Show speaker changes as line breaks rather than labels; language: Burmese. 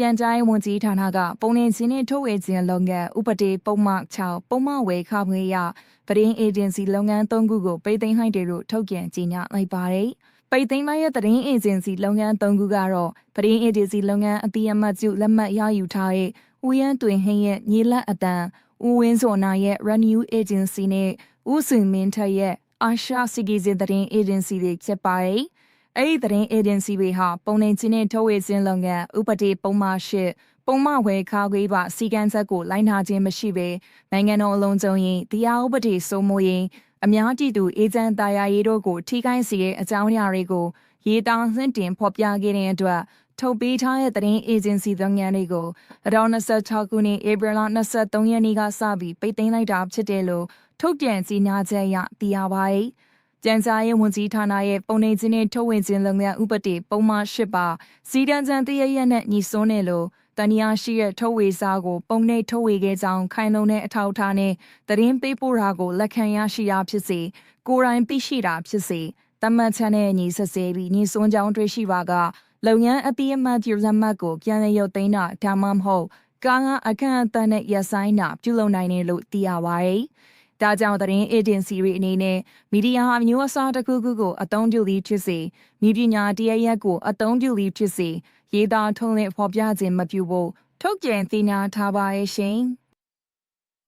ပြန်ကြားရေးဝန်ကြီးဌာနကပုံနှိမ်ခြင်းနဲ့ထုတ်ဝေခြင်းလုပ်ငန်းဥပဒေပုံမှန်6ပုံမှန်ဝယ်ခခွင့်ရပရင်းအေဂျင်စီလုပ်ငန်း3ခုကိုပိတ်သိမ်းလိုက်တယ်လို့ထုတ်ပြန်ကြေညာလိုက်ပါတယ်။ပိတ်သိမ်းလိုက်တဲ့တရင်အေဂျင်စီလုပ်ငန်း3ခုကတော့ပရင်းအေဂျင်စီလုပ်ငန်းအတိအမှတ်ပြုလက်မှတ်ရယူထားတဲ့ဦးရန်တွင်ဟင်းရဲ့ညီလက်အတန်ဦးဝင်းစောနာရဲ့ Renew Agency နဲ့ဦးစင်မင်းထက်ရဲ့အာရှစီကီစီတရင်အေဂျင်စီတွေဖြစ်ပါတယ်။အဲ့ဒီတရင်အေဂျင်စီတွေဟာပုံနှိမ်ခြင်းနဲ့ထုတ်ဝေခြင်းလုပ်ငန်းဥပဒေပုံမှန်8ပုံမှန်ဝယ်ခခွင့်ပါစီကံဆက်ကိုလိုက်နာခြင်းမရှိဘဲနိုင်ငံတော်အလုံးစုံရင်တရားဥပဒေစိုးမိုးရင်အများပြည်သူအေဂျင့်တာယာရေးတို့ကိုထိခိုက်စေတဲ့အကြောင်းအရာတွေကိုရေးသားဆင့်တင်ဖော်ပြခဲ့တဲ့အတွက်ထုတ်ပေးထားတဲ့တရင်အေဂျင်စီလုပ်ငန်းတွေကို2026ခုနှစ်ဧပြီလ23ရက်နေ့ကစပြီးပိတ်သိမ်းလိုက်တာဖြစ်တယ်လို့ထုတ်ပြန်ကြေညာချက်အရသိရပါတယ်။ကျန်းစာရေးဝန်ကြီးဌာနရဲ့ပုံနှိမ်ခြင်းနဲ့ထုတ်ဝေခြင်းလုပ်ငန်းဥပဒေပုံမှန်8ပါစီဒန်ချန်တရရက်နဲ့ညီစွန်းတယ်လို့တန်ရာရှိတဲ့ထုတ်ဝေစာကိုပုံနှိမ်ထုတ်ဝေခဲ့ကြောင်းခိုင်လုံတဲ့အထောက်အထားနဲ့သတင်းပေးပို့တာကိုလက်ခံရရှိတာဖြစ်စေကိုယ်တိုင်သိရှိတာဖြစ်စေတမတ်ချန်နဲ့ညီဆက်စေပြီးညီစွန်းကြောင်းတွေ့ရှိပါကလုပ်ငန်းအတိအမှတ်ပြုလက်မှတ်ကိုပြန်လည်ရုပ်သိမ်းတာဒါမှမဟုတ်ကားအခန့်အသတ်နဲ့ရပ်ဆိုင်းတာပြုလုပ်နိုင်တယ်လို့သိရပါတယ်။ဒါကြောင့်သတင်းအေဂျင်စီတွေအနေနဲ့မီဒီယာအမျိုးအစားတစ်ခုခုကိုအသုံးပြုပြီးဖြစ်စေမိပညာတရားရက်ကိုအသုံးပြုပြီးဖြစ်စေရေးသားထုံးလင်းဖော်ပြခြင်းမပြုဖို့ထုတ်ပြန်ကြေညာထားပါရဲ့ရှင်။